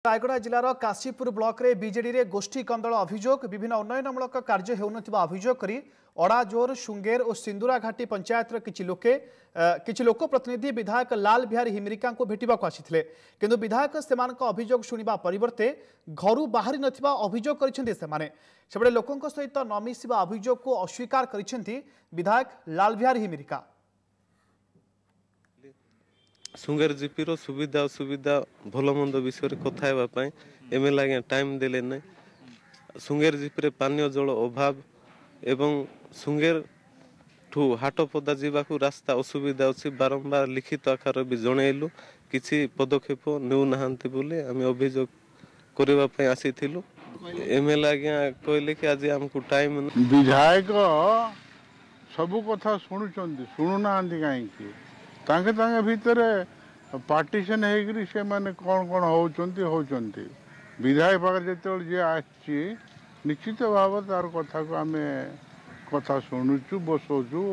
Raigarh जिलार Kashipur block रे BJD रे गोष्ठी कंदल अभियोग विभिन्न उन्नयनमूलक कार्य हेउनथिबा अभियोग करी अड़ाजोर सुंगेर और सिंदूरा घाटी पंचायत किछि लोक प्रतिनिधि विधायक लाल बिहारी हिमरिका को भेटिबाक आसिथिले किंतु विधायक सेमानक अभियोग शुणिबा परिवर्ते घरु बाहरी नथिबा अभियोग करिसेंति सेमाने सेबडे लोकंक सहित न मिसिबा अभियोग को अस्वीकार करिसेंति विधायक लाल बिहारी हिमरिका। सुंगेर जीपीर सुविधा असुविधा भल मंद विषय कथा एमएलए आज्ञा टाइम देले ना सुंगेर जीपी पानीय जल अभाव एवं सुंगेर ठू हाटपदा जावाक रास्ता असुविधा अच्छी बारंबार लिखित आकार भी जनइलु किसी पदक्षेप नेउना बोली आम अभियोग करने आसीलु एमएलए आज्ञा कहले कि आज आमको टाइम विधायक सबू कथा शुणुना कहीं भितर पार्टीशन होगी से माने कौन कौन होती विधायक पाखे जो जी आसी निश्चित भाव तार कथा को आम कथा शुणुचु बसौचु।